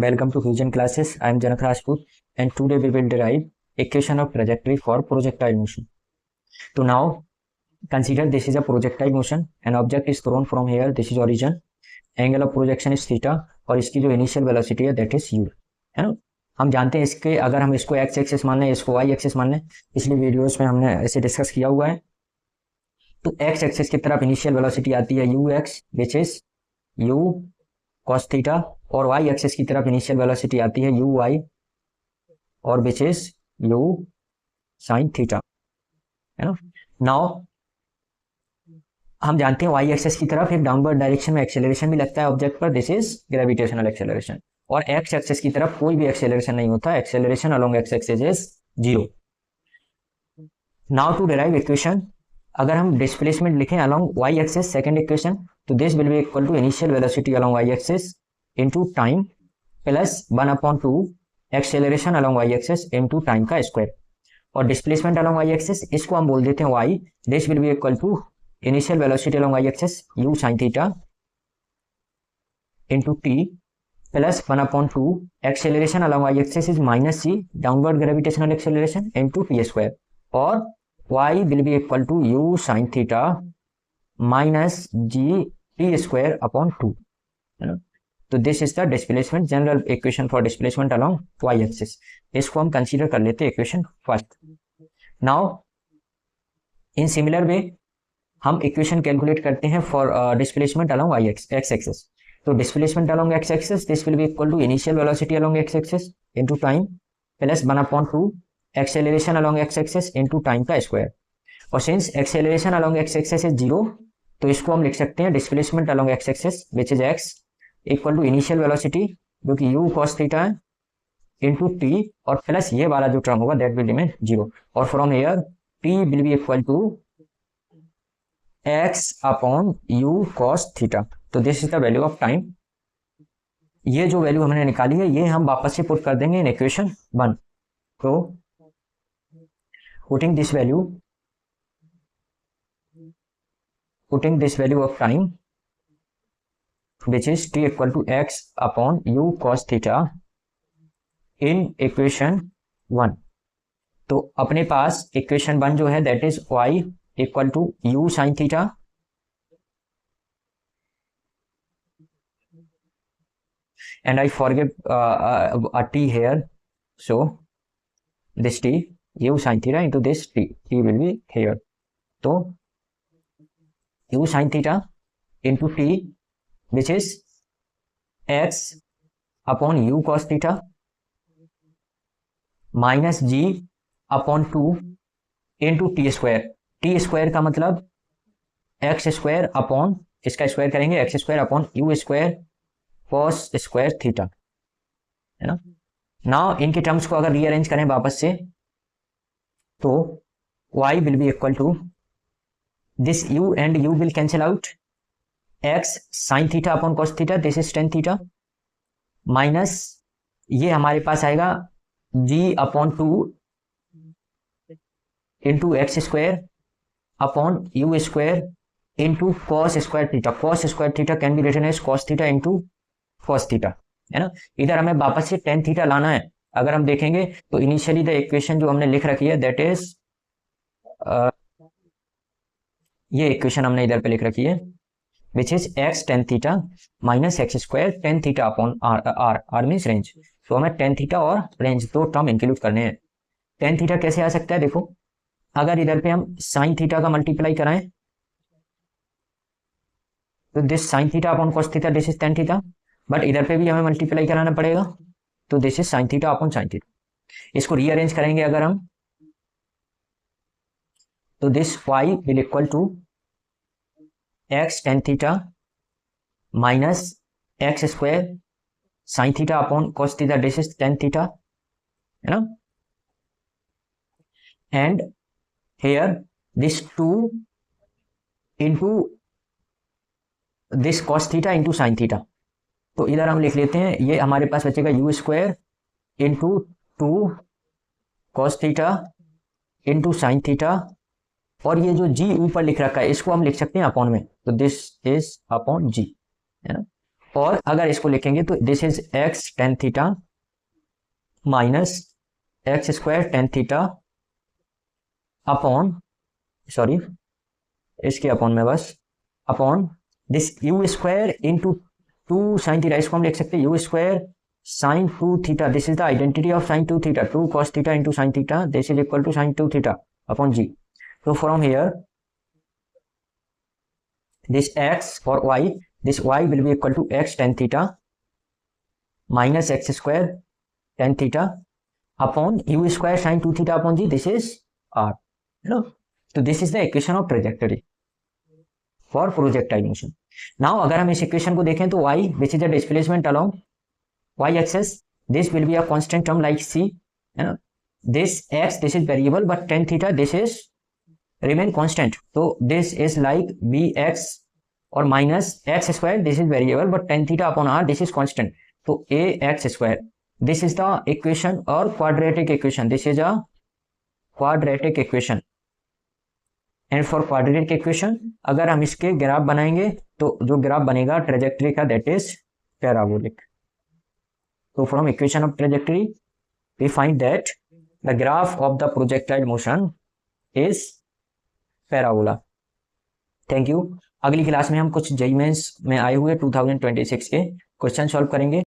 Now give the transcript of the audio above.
Welcome to Fusion classes. I am Janak Rajput and today we will derive equation of trajectory for projectile motion. So now consider this is a projectile motion. An object is thrown from here. This is origin. Angle of projection is theta और इसकी जो initial velocity है that is u, है ना. हम जानते हैं इसके अगर हम इसको x एक्सिस मान लें, इसको y एक्सिस मान लें, पिछली वीडियोस में हमने ऐसे डिस्कस किया हुआ है. तो x एक्सिस की तरफ इनिशियल वेलोसिटी आती है ux which is u cos theta और y एक्सिस की तरफ इनिशियल वेलोसिटी आती है uy और which is u sin theta, है ना. नाउ हम जानते हैं y एक्सिस की तरफ एक डाउनवर्ड डायरेक्शन में एक्सेलरेशन भी लगता है ऑब्जेक्ट पर, दिस इज ग्रेविटेशनल एक्सेलरेशन. और x एक्सिस की तरफ कोई भी एक्सेलरेशन नहीं होता, acceleration along x axis is 0. Now to derive equation, अगर हम डिस्प्लेसमेंट लिखें along y axis, second equation, तो this will be equal to initial velocity along y axis into time plus 1/2 acceleration along y axis into time का square. और displacement along y axis इसको हम बोल देते हैं y. This will be equal to initial velocity along y axis u sin theta into t plus 1/2 acceleration along y axis is minus c downward gravitational acceleration into t square. और y will be equal to u sin theta minus g t square upon 2, है ना. तो this is the displacement general equation for displacement along y axis. इसको हम consider कर लेते हैं equation first. Now in similar way हम equation calculate करते हैं for displacement along x axis. तो displacement along x axis this will be equal to initial velocity along x axis into time plus 1/2 acceleration along x axis into time का square. और since acceleration along x axis is 0, तो इसको हम लिख सकते हैं displacement along x axis which is x equal to initial velocity जो कि u cos थीटा है इनटू t और प्लस ये वाला जो टर्म होगा दैट विल रिमेन 0. और from here t will be equal to x upon u cos theta. तो this is the value of time. ये जो वैल्यू हमने निकाली है ये हम वापस से पुट कर देंगे इन इक्वेशन 1. तो putting this value of time which is t equal to x upon u cos theta in equation 1. तो अपने पास इक्वेशन 1 जो है that is y equal to u sin theta and I forget a t here, so this t u sin theta into this t will be here. तो u sin theta into t which is x upon u cos theta minus g upon 2 into t square. t square का मतलब x square upon इसका square करेंगे x square upon u square cos square theta, है ना. Now इनके terms को अगर rearrange करें वापस से तो y will be equal to this u and u will cancel out, x sine theta upon cos theta this is tan theta minus ये हमारे पास आएगा g upon 2 into x square upon u square into cos square theta. Cos square theta can be written as cos theta into cos theta, है ना. इधर हमें वापस से टेन थीटा लाना है. अगर हम देखेंगे तो इनिशियली द इक्वेशन जो हमने लिख रखी है दैट इज ये इक्वेशन हमने इधर पे लिख रखी है which is x tan theta minus x square tan theta upon r means range. तो हमें tan theta और range दो टर्म इंक्लूड करने हैं. tan theta कैसे आ सकता है, देखो अगर इधर पे हम sin theta का मल्टीप्लाई कराएं तो this sin theta upon cos theta this is tan theta, but इधर पे भी हमें मल्टीप्लाई कराना पड़ेगा तो this is sin theta upon sin theta. इसको रीअरेंज करेंगे अगर हम तो this y will equal to x tan theta minus x square sine theta upon cos theta this is tan theta, है ना. And here this 2 into this cos theta into sine theta. तो इधर हम लिख लेते हैं ये हमारे पास बचेगा u square into 2 cos theta into sine theta और ये जो g ऊपर लिख रखा है इसको हम लिख सकते हैं अपॉन में, तो दिस इज अपॉन g, है ना. और अगर इसको लिखेंगे तो this is x tan theta minus x square tan theta upon, sorry इसके अपॉन में बस upon this u square into two sine theta, इसको हम लिख सकते हैं u square sine two theta, this is the identity of sine two theta, two cos theta into sine theta, this is equal to sine two theta upon g. So from here, this x or y, this y will be equal to x tan theta minus x square tan theta upon u square sin 2 theta upon g. This is r. No, so this is the equation of trajectory for projectile motion. Now अगर हम इस equation को देखें तो y, which is the displacement along y axis, this will be a constant term like c. This x, this is variable, but tan theta, this is remain constant. So this is like bx or minus x square, this is variable, but tan theta upon r, this is constant. So ax square, this is the equation or quadratic equation. This is a quadratic equation. And for quadratic equation, अगर हम इसके graph बनाएंगे तो जो graph बनेगा trajectory का, that is parabolic. So from equation of trajectory, we find that the graph of the projectile motion is parabola. Thank you. अगली class में हम कुछ जेईई मेंस में आए हुए 2026 के क्वेश्चन सॉल्व करेंगे.